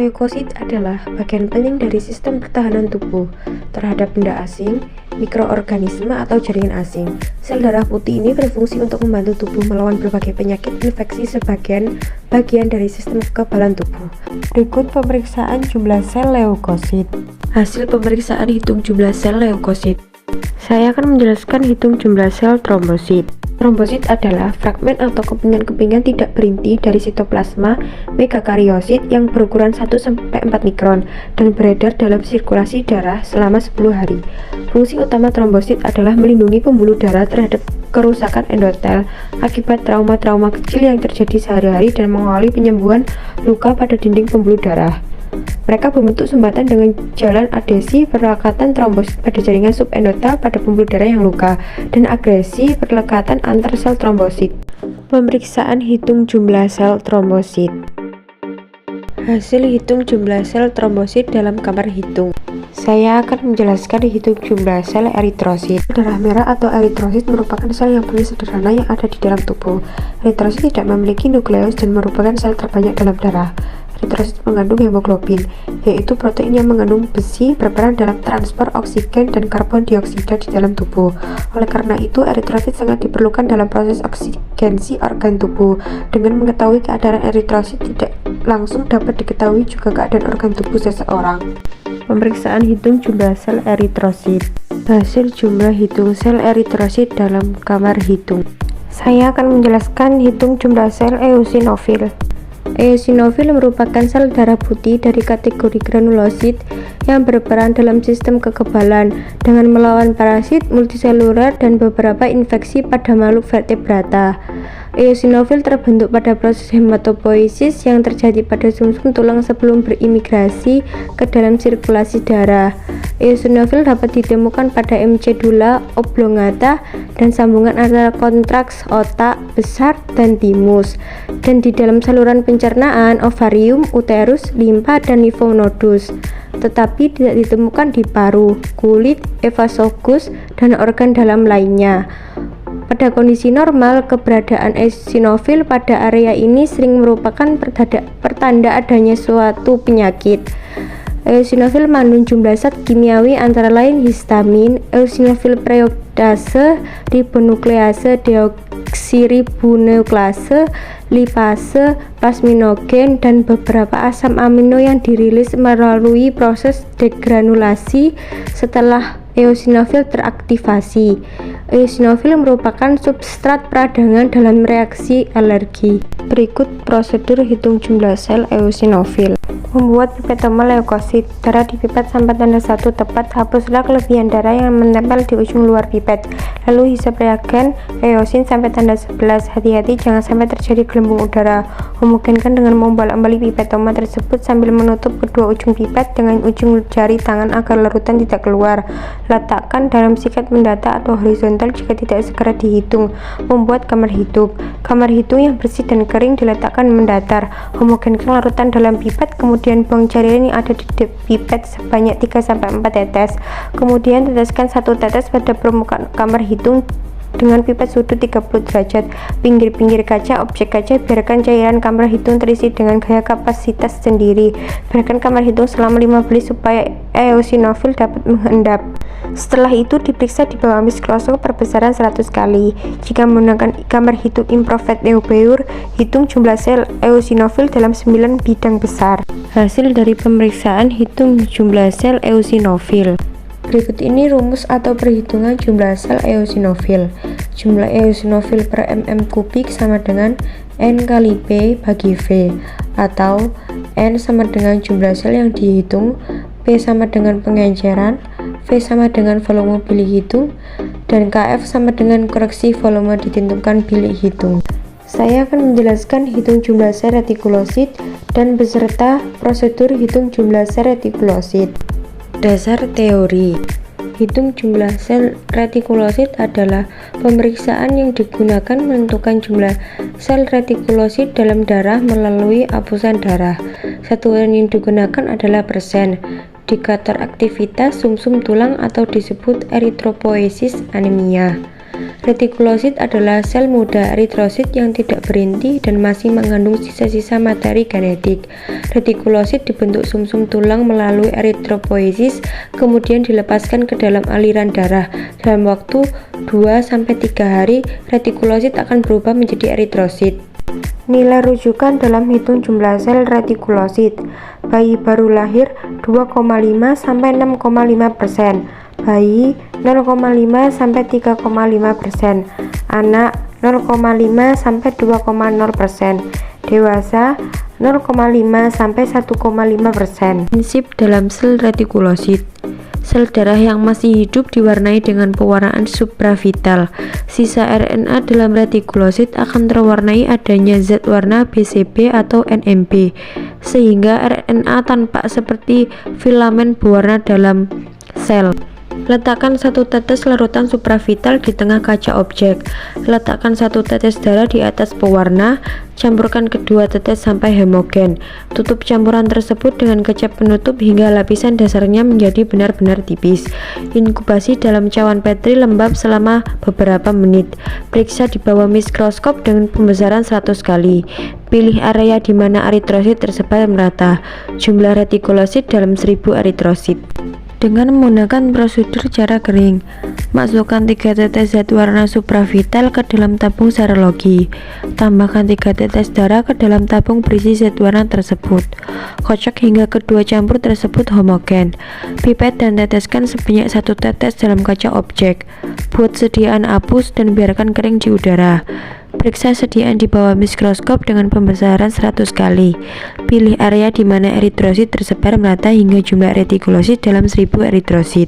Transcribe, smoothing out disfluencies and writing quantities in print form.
Leukosit adalah bagian penting dari sistem pertahanan tubuh terhadap benda asing, mikroorganisme atau jaringan asing. Sel darah putih ini berfungsi untuk membantu tubuh melawan berbagai penyakit infeksi sebagian bagian dari sistem kekebalan tubuh. Berikut pemeriksaan jumlah sel leukosit. Hasil pemeriksaan hitung jumlah sel leukosit. Saya akan menjelaskan hitung jumlah sel trombosit. Trombosit adalah fragmen atau kepingan-kepingan tidak berinti dari sitoplasma megakariotid yang berukuran 1-4 mikron dan beredar dalam sirkulasi darah selama 10 hari. Fungsi utama trombosit adalah melindungi pembuluh darah terhadap kerusakan endotel akibat trauma-trauma kecil yang terjadi sehari-hari dan mengawali penyembuhan luka pada dinding pembuluh darah. Mereka membentuk sumbatan dengan jalan adhesi perlekatan trombosit pada jaringan subendotel pada pembuluh darah yang luka dan agresi perlekatan antar sel trombosit. Pemeriksaan hitung jumlah sel trombosit. Hasil hitung jumlah sel trombosit dalam kamar hitung. Saya akan menjelaskan hitung jumlah sel eritrosit. Darah merah atau eritrosit merupakan sel yang paling sederhana yang ada di dalam tubuh. Eritrosit tidak memiliki nukleus dan merupakan sel terbanyak dalam darah. Eritrosit mengandung hemoglobin, yaitu protein yang mengandung besi berperan dalam transfer oksigen dan karbon dioksida di dalam tubuh. Oleh karena itu, eritrosit sangat diperlukan dalam proses oksigenasi organ tubuh. Dengan mengetahui keadaan eritrosit, tidak langsung dapat diketahui juga keadaan organ tubuh seseorang. Pemeriksaan hitung jumlah sel eritrosit. Hasil jumlah hitung sel eritrosit dalam kamar hitung. Saya akan menjelaskan hitung jumlah sel eosinofil. Eosinofil merupakan sel darah putih dari kategori granulosit yang berperan dalam sistem kekebalan dengan melawan parasit, multiseluler, dan beberapa infeksi pada makhluk vertebrata. Eosinofil terbentuk pada proses hematopoiesis yang terjadi pada sumsum tulang sebelum berimigrasi ke dalam sirkulasi darah. Eosinofil dapat ditemukan pada medulla oblongata dan sambungan antara kontraks otak besar dan timus, dan di dalam saluran pencernaan, ovarium, uterus, limfa, dan limfonodus, tetapi tidak ditemukan di paru, kulit, esophagus, dan organ dalam lainnya. Pada kondisi normal, keberadaan eosinofil pada area ini sering merupakan pertanda adanya suatu penyakit. Eosinofil mengandung jumlah zat kimiawi antara lain histamin, eosinofil preoxidase, ribonuklease, deoksiribonuklease, lipase, plasminogen, dan beberapa asam amino yang dirilis melalui proses degranulasi setelah eosinofil teraktivasi. Eosinofil merupakan substrat peradangan dalam reaksi alergi. Berikut prosedur hitung jumlah sel eosinofil. Membuat pipetoma leukosit. Darah dipipet sampai tanda 1 tepat. Hapuslah kelebihan darah yang menempel di ujung luar pipet. Lalu hisap reagen eosin sampai tanda 11. Hati-hati jangan sampai terjadi gelembung udara. Homogenkan dengan membolak-balik pipetoma tersebut sambil menutup kedua ujung pipet dengan ujung jari tangan agar larutan tidak keluar. Letakkan dalam sikat mendata atau horizontal jika tidak segera dihitung. Membuat kamar hitung. Kamar hitung yang bersih dan kering diletakkan mendatar. Homogenkan larutan dalam pipet, kemudian buang cairan yang ada di pipet sebanyak 3-4 tetes. Kemudian teteskan 1 tetes pada permukaan kamar hitung dengan pipet sudut 30 derajat. Pinggir-pinggir kaca, objek kaca, biarkan cairan kamar hitung terisi dengan gaya kapasitas sendiri. Biarkan kamar hitung selama 5 menit supaya eosinofil dapat mengendap. Setelah itu diperiksa di bawah mikroskop perbesaran 100 kali. Jika menggunakan kamar hitung infrared Neubauer, hitung jumlah sel eosinofil dalam 9 bidang besar. Hasil dari pemeriksaan hitung jumlah sel eosinofil. Berikut ini rumus atau perhitungan jumlah sel eosinofil. Jumlah eosinofil per mm kubik sama dengan N kali P bagi V, atau N sama dengan jumlah sel yang dihitung, P sama dengan pengenceran, V sama dengan volume bilik hitung, dan KF sama dengan koreksi volume ditentukan bilik hitung. Saya akan menjelaskan hitung jumlah sel retikulosit dan beserta prosedur hitung jumlah sel retikulosit. Dasar teori. Hitung jumlah sel retikulosit adalah pemeriksaan yang digunakan menentukan jumlah sel retikulosit dalam darah melalui apusan darah. Satuan yang digunakan adalah persen. Indikator aktivitas sumsum tulang atau disebut eritropoiesis anemia. Retikulosit adalah sel muda eritrosit yang tidak berinti dan masih mengandung sisa-sisa materi genetik. Retikulosit dibentuk sumsum tulang melalui eritropoiesis, kemudian dilepaskan ke dalam aliran darah. Dalam waktu 2-3 hari, retikulosit akan berubah menjadi eritrosit. Nilai rujukan dalam hitung jumlah sel retikulosit. Bayi baru lahir 2,5-6,5%, bayi 0,5-3,5%, anak 0,5-2,0%, dewasa 0,5-1,5%. Prinsip dalam sel retikulosit. Sel darah yang masih hidup diwarnai dengan pewarnaan supravital. Sisa RNA dalam retikulosit akan terwarnai adanya zat warna BCB atau NMB, sehingga RNA tampak seperti filamen berwarna dalam sel. Letakkan 1 tetes larutan supravital di tengah kaca objek. Letakkan 1 tetes darah di atas pewarna. Campurkan kedua tetes sampai homogen. Tutup campuran tersebut dengan kecap penutup hingga lapisan dasarnya menjadi benar-benar tipis. Inkubasi dalam cawan Petri lembab selama beberapa menit. Periksa di bawah mikroskop dengan pembesaran 100 kali. Pilih area di mana eritrosit tersebar merata. Jumlah retikulosit dalam 1000 eritrosit. Dengan menggunakan prosedur cara kering, masukkan 3 tetes zat warna supravital ke dalam tabung serologi. Tambahkan 3 tetes darah ke dalam tabung berisi zat warna tersebut. Kocok hingga kedua campur tersebut homogen. Pipet dan teteskan sebanyak 1 tetes dalam kaca objek. Buat sediaan apus dan biarkan kering di udara. Periksa sediaan di bawah mikroskop dengan pembesaran 100 kali. Pilih area di mana eritrosit tersebar merata hingga jumlah retikulosit dalam 1000 eritrosit.